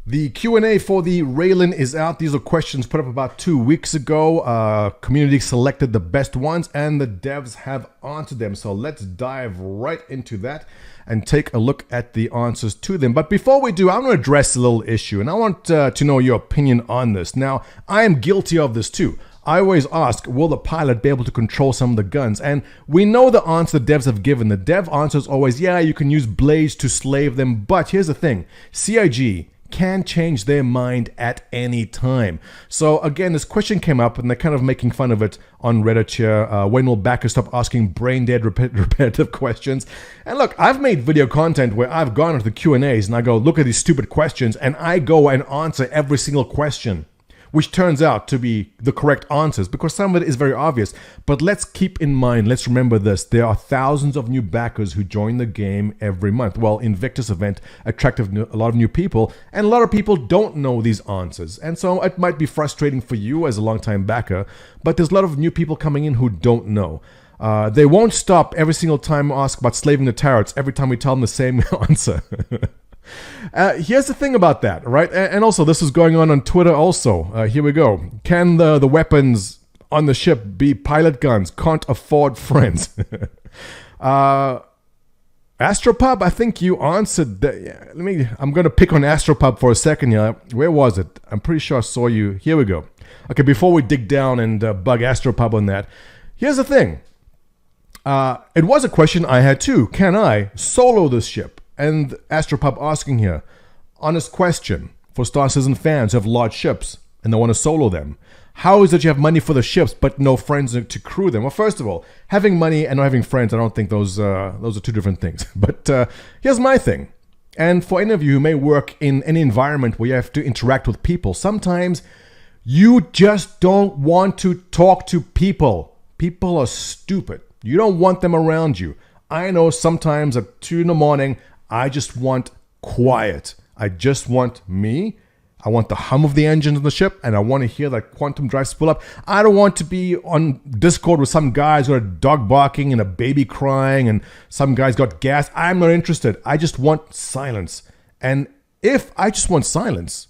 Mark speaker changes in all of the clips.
Speaker 1: The Q&A for the Railen is out. These are questions put up about 2 weeks ago. Community selected the best ones and the devs have answered them. So let's dive right into that and take a look at the answers to them. But before we do, I want to address a little issue and I want to know your opinion on this. Now, I am guilty of this too. I always ask, will the pilot be able to control some of the guns? And we know the answer the devs have given. The dev answer is always, yeah, you can use blades to slave them. But here's the thing, CIG can change their mind at any time. So again, this question came up and they're kind of making fun of it on Reddit here. When will backers stop asking brain-dead repetitive questions? And look, I've made video content where I've gone into the Q&As and I go, look at these stupid questions, and I go and answer every single question, which turns out to be the correct answers because some of it is very obvious. But let's keep in mind, let's remember this, there are thousands of new backers who join the game every month. Well, Invictus event attracted a lot of new people, and a lot of people don't know these answers. And so it might be frustrating for you as a longtime backer, but there's a lot of new people coming in who don't know. They won't stop every single time we ask about slaving the turrets every time we tell them the same answer. Here's the thing about that, right? And also, this is going on Twitter also. Here we go. Can the weapons on the ship be pilot guns? Can't afford friends. Astropub, I think you answered that. I'm going to pick on Astropub for a second here. Where was it? I'm pretty sure I saw you. Here we go. Okay, before we dig down and bug Astropub on that, here's the thing. It was a question I had too. Can I solo this ship? And Astropub asking here, honest question for starcitizen fans who have large ships and they want to solo them. How is it you have money for the ships but no friends to crew them? Well, first of all, having money and not having friends, I don't think those are two different things. But here's my thing. And for any of you who may work in any environment where you have to interact with people, sometimes you just don't want to talk to people. People are stupid. You don't want them around you. I know sometimes at 2 in the morning, I just want quiet. I just want me. I want the hum of the engines in the ship, and I want to hear that quantum drive spool up. I don't want to be on Discord with some guys who are dog barking and a baby crying and some guys got gas. I'm not interested. I just want silence. And if I just want silence,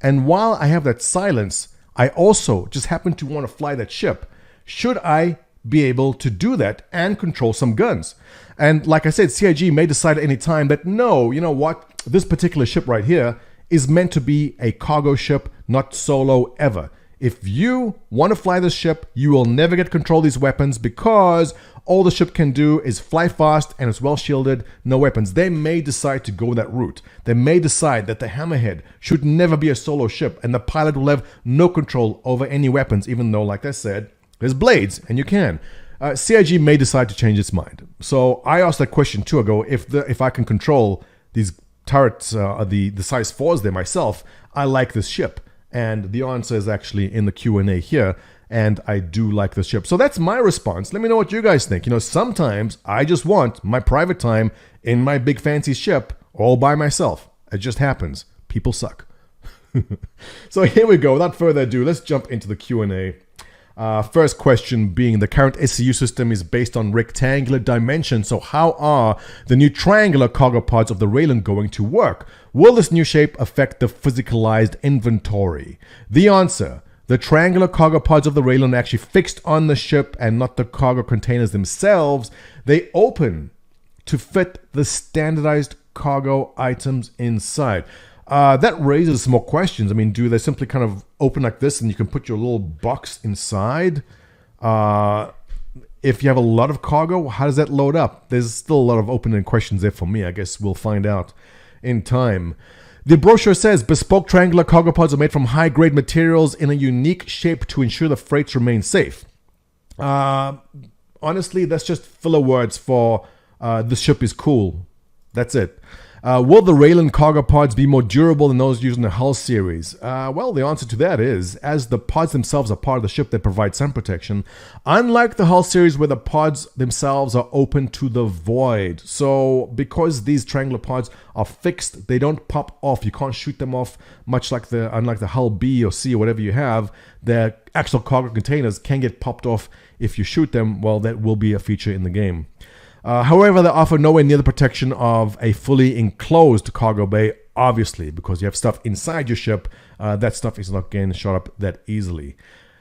Speaker 1: and while I have that silence, I also just happen to want to fly that ship, should I be able to do that and control some guns? And like I said, CIG may decide at any time that no, you know what, this particular ship right here is meant to be a cargo ship, not solo ever. If you want to fly this ship, you will never get control of these weapons because all the ship can do is fly fast and it's well shielded, no weapons. They may decide to go that route. They may decide that the Hammerhead should never be a solo ship and the pilot will have no control over any weapons, even though, like I said, there's blades and you can. CIG may decide to change its mind. So I asked that question too ago, if I can control these turrets, the size 4s there myself, I like this ship. And the answer is actually in the Q&A here, and I do like this ship. So that's my response. Let me know what you guys think. You know, sometimes I just want my private time in my big fancy ship all by myself. It just happens. People suck. So here we go. Without further ado, let's jump into the Q&A. First question being, the current SCU system is based on rectangular dimensions, so how are the new triangular cargo pods of the Railen going to work? Will this new shape affect the physicalized inventory? The answer, the triangular cargo pods of the Railen are actually fixed on the ship and not the cargo containers themselves. They open to fit the standardized cargo items inside. That raises some more questions. I mean, do they simply kind of open like this and you can put your little box inside? If you have a lot of cargo, how does that load up? There's still a lot of open-ended questions there for me. I guess we'll find out in time. The brochure says, bespoke triangular cargo pods are made from high-grade materials in a unique shape to ensure the freights remain safe. Honestly, that's just filler words for the ship is cool. That's it. Will the Railen cargo pods be more durable than those used in the Hull series? Well, the answer to that is, as the pods themselves are part of the ship, they provide sun protection. Unlike the Hull series where the pods themselves are open to the void. So because these triangular pods are fixed, they don't pop off. You can't shoot them off, much like unlike the Hull B or C or whatever you have. The actual cargo containers can get popped off if you shoot them. Well, that will be a feature in the game. However, they offer nowhere near the protection of a fully enclosed cargo bay obviously, because you have stuff inside your ship. That stuff is not getting shot up that easily.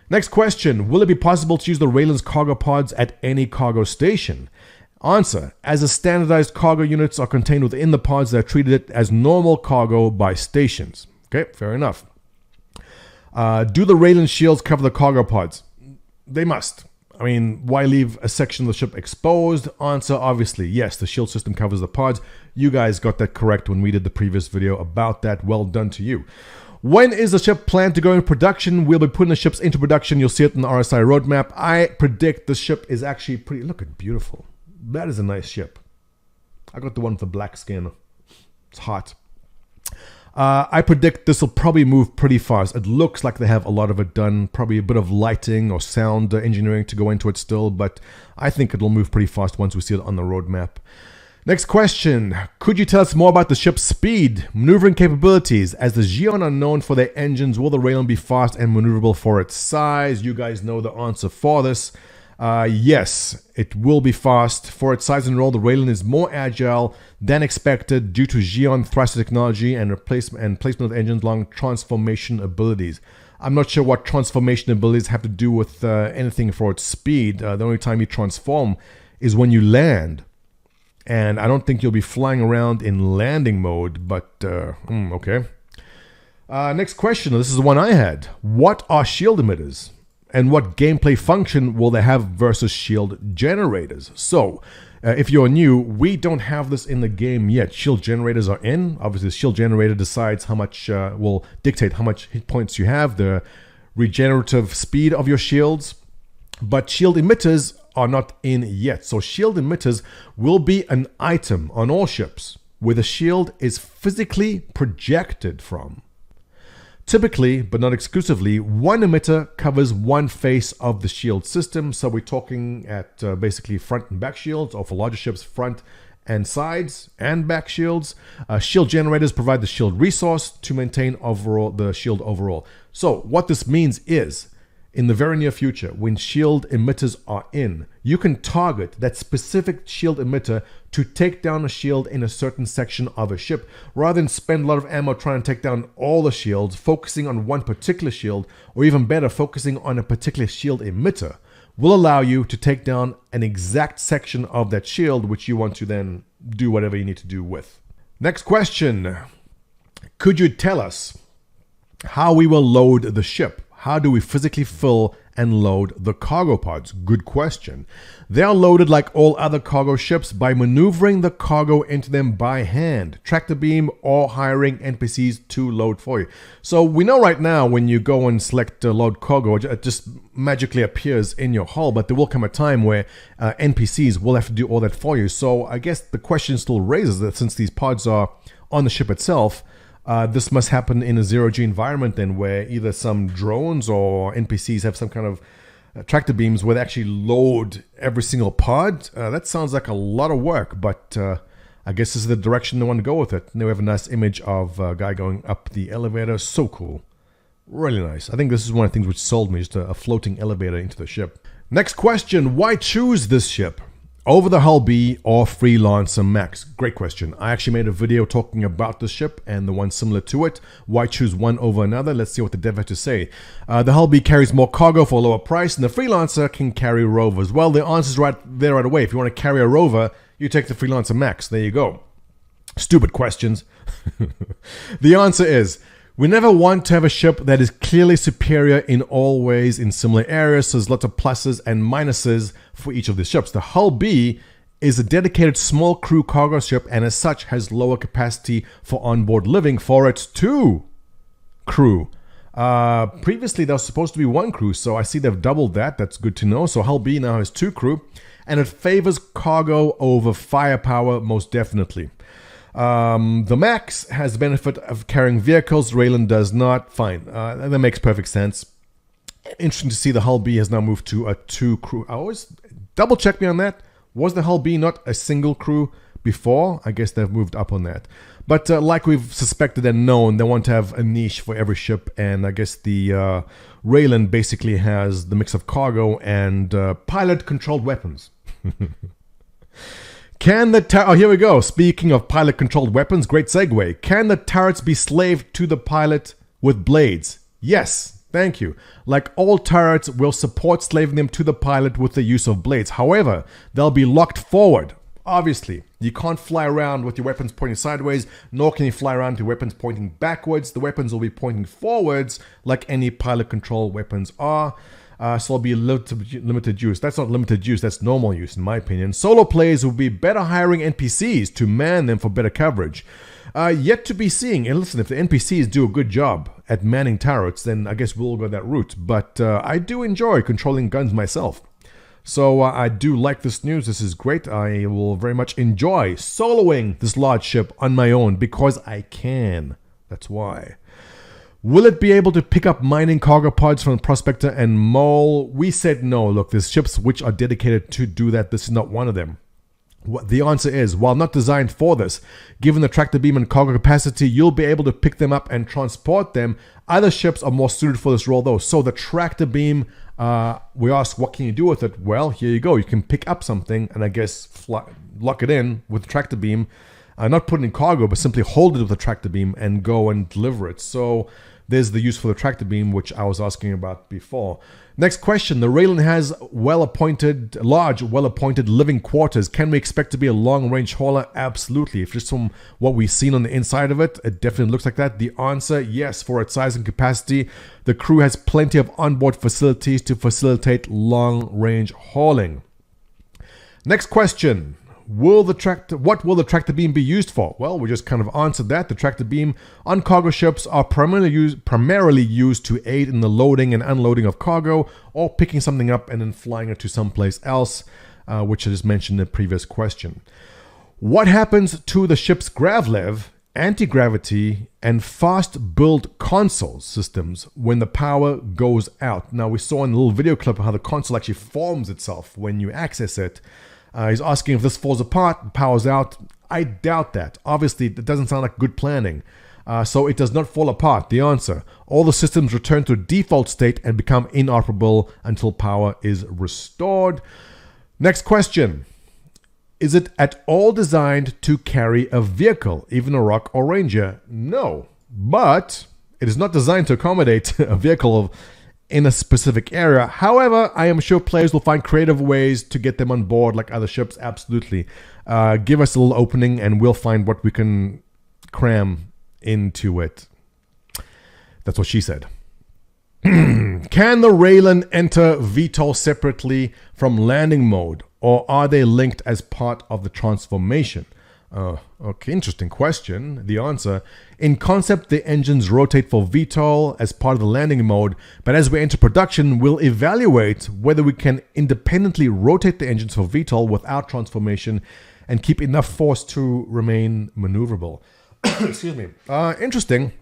Speaker 1: Next question, will it be possible to use the Railen's cargo pods at any cargo station? Answer, as the standardized cargo units are contained within the pods, they're treated as normal cargo by stations. Okay, fair enough. Do the Railen shields cover the cargo pods? They must. I mean, why leave a section of the ship exposed? Answer, obviously, yes, the shield system covers the pods. You guys got that correct when we did the previous video about that. Well done to you. When is the ship planned to go into production? We'll be putting the ships into production. You'll see it in the RSI roadmap. I predict the ship is actually pretty... Look at beautiful. That is a nice ship. I got the one with the black skin. It's hot. I predict this will probably move pretty fast. It looks like they have a lot of it done. Probably a bit of lighting or sound engineering to go into it still. But I think it will move pretty fast once we see it on the roadmap. Next question. Could you tell us more about the ship's speed, maneuvering capabilities? As the Xion are known for their engines, will the Railen be fast and maneuverable for its size? You guys know the answer for this. Yes, it will be fast. For its size and role, the Railen is more agile than expected due to Xion thruster technology and placement of engines along transformation abilities. I'm not sure what transformation abilities have to do with anything for its speed. The only time you transform is when you land. And I don't think you'll be flying around in landing mode, but okay. Next question, this is the one I had. What are shield emitters? And what gameplay function will they have versus shield generators? So, if you're new, we don't have this in the game yet. Shield generators are in. Obviously, the shield generator decides how much, will dictate how much hit points you have, the regenerative speed of your shields. But shield emitters are not in yet. So shield emitters will be an item on all ships where the shield is physically projected from. Typically, but not exclusively, one emitter covers one face of the shield system. So we're talking at basically front and back shields, or for larger ships, front and sides and back shields. Shield generators provide the shield resource to maintain the shield overall. So what this means is, in the very near future, when shield emitters are in, you can target that specific shield emitter to take down a shield in a certain section of a ship, rather than spend a lot of ammo trying to take down all the shields, focusing on one particular shield, or even better, focusing on a particular shield emitter, will allow you to take down an exact section of that shield, which you want to then do whatever you need to do with. Next question. Could you tell us how we will load the ship? How do we physically fill and load the cargo pods? Good question. They are loaded like all other cargo ships by maneuvering the cargo into them by hand, tractor beam, or hiring NPCs to load for you. So we know right now when you go and select load cargo, it just magically appears in your hull, but there will come a time where NPCs will have to do all that for you. So I guess the question still raises that since these pods are on the ship itself, this must happen in a zero-G environment then, where either some drones or NPCs have some kind of tractor beams where they actually load every single pod. That sounds like a lot of work, but I guess this is the direction they want to go with it. And we have a nice image of a guy going up the elevator. So cool. Really nice. I think this is one of the things which sold me, just a floating elevator into the ship. Next question, why choose this ship over the Hull B or Freelancer Max? Great question. I actually made a video talking about the ship and the one similar to it. Why choose one over another? Let's see what the dev had to say. The Hull B carries more cargo for a lower price, and the Freelancer can carry rovers. Well, the answer's right there right away. If you want to carry a rover, you take the Freelancer Max. There you go. Stupid questions. The answer is, we never want to have a ship that is clearly superior in all ways in similar areas, so there's lots of pluses and minuses for each of the ships. The Hull B is a dedicated small crew cargo ship, and as such has lower capacity for onboard living for its 2 crew. Previously there was supposed to be 1 crew, so I see they've doubled that. That's good to know. So Hull B now has 2 crew, and it favors cargo over firepower most definitely. The Max has the benefit of carrying vehicles. Railen does not. Fine. That makes perfect sense. Interesting to see the Hull B has now moved to a 2 crew. I always double check me on that. Was the Hull B not a single crew before? I guess they've moved up on that. But like we've suspected and known, they want to have a niche for every ship. And I guess the Railen basically has the mix of cargo and pilot-controlled weapons. Oh, here we go. Speaking of pilot-controlled weapons, great segue. Can the turrets be slaved to the pilot with blades? Yes, thank you. Like all turrets, we'll support slaving them to the pilot with the use of blades. However, they'll be locked forward. Obviously, you can't fly around with your weapons pointing sideways, nor can you fly around with your weapons pointing backwards. The weapons will be pointing forwards like any pilot-controlled weapons are. So it'll be limited use. That's not limited use, that's normal use in my opinion. Solo players will be better hiring NPCs to man them for better coverage. Yet to be seeing. And listen, if the NPCs do a good job at manning turrets, then I guess we'll go that route. But I do enjoy controlling guns myself. So I do like this news. This is great. I will very much enjoy soloing this large ship on my own because I can. That's why. Will it be able to pick up mining cargo pods from Prospector and Mole? We said no. Look, there's ships which are dedicated to do that. This is not one of them. The answer is, while not designed for this, given the tractor beam and cargo capacity, you'll be able to pick them up and transport them. Other ships are more suited for this role though. So the tractor beam, we ask, what can you do with it? Well, here you go. You can pick up something and I guess lock it in with the tractor beam. Not put it in cargo, but simply hold it with the tractor beam and go and deliver it. So there's the use for the tractor beam, which I was asking about before. Next question. The Railen has large, well-appointed living quarters. Can we expect to be a long-range hauler? Absolutely. If just from what we've seen on the inside of it, it definitely looks like that. The answer, yes. For its size and capacity, the crew has plenty of onboard facilities to facilitate long-range hauling. Next question. What will the tractor beam be used for? Well, we just kind of answered that. The tractor beam on cargo ships are primarily used to aid in the loading and unloading of cargo or picking something up and then flying it to someplace else, which I just mentioned in the previous question. What happens to the ship's gravlev, anti-gravity, and fast build console systems when the power goes out? Now, we saw in a little video clip how the console actually forms itself when you access it. He's asking if this falls apart, powers out. I doubt that. Obviously, it doesn't sound like good planning. So it does not fall apart. The answer, all the systems return to default state and become inoperable until power is restored. Next question. Is it at all designed to carry a vehicle, even a Rock or Ranger? No, but it is not designed to accommodate a vehicle in a specific area. However, I am sure players will find creative ways to get them on board like other ships. Absolutely. Give us a little opening and we'll find what we can cram into it. That's what she said. Can the Railen enter Veto separately from landing mode, or are they linked as part of the transformation? Okay, interesting question. The answer, in concept, the engines rotate for VTOL as part of the landing mode, but as we enter production, we'll evaluate whether we can independently rotate the engines for VTOL without transformation and keep enough force to remain maneuverable. Excuse me. Interesting.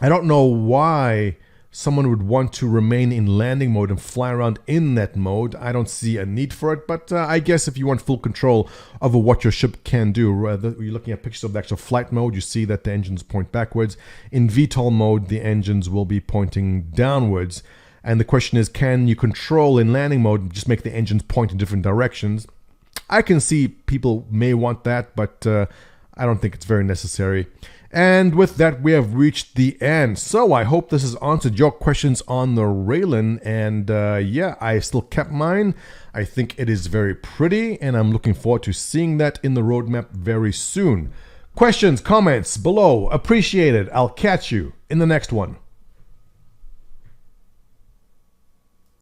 Speaker 1: I don't know why someone would want to remain in landing mode and fly around in that mode. I don't see a need for it, but I guess if you want full control over what your ship can do, you're looking at pictures of the actual flight mode, you see that the engines point backwards. In VTOL mode, the engines will be pointing downwards. And the question is, can you control in landing mode, just make the engines point in different directions? I can see people may want that, but I don't think it's very necessary. And with that, we have reached the end. So I hope this has answered your questions on the Railen. And yeah, I still kept mine. I think it is very pretty, and I'm looking forward to seeing that in the roadmap very soon. Questions, comments below. Appreciate it. I'll catch you in the next one.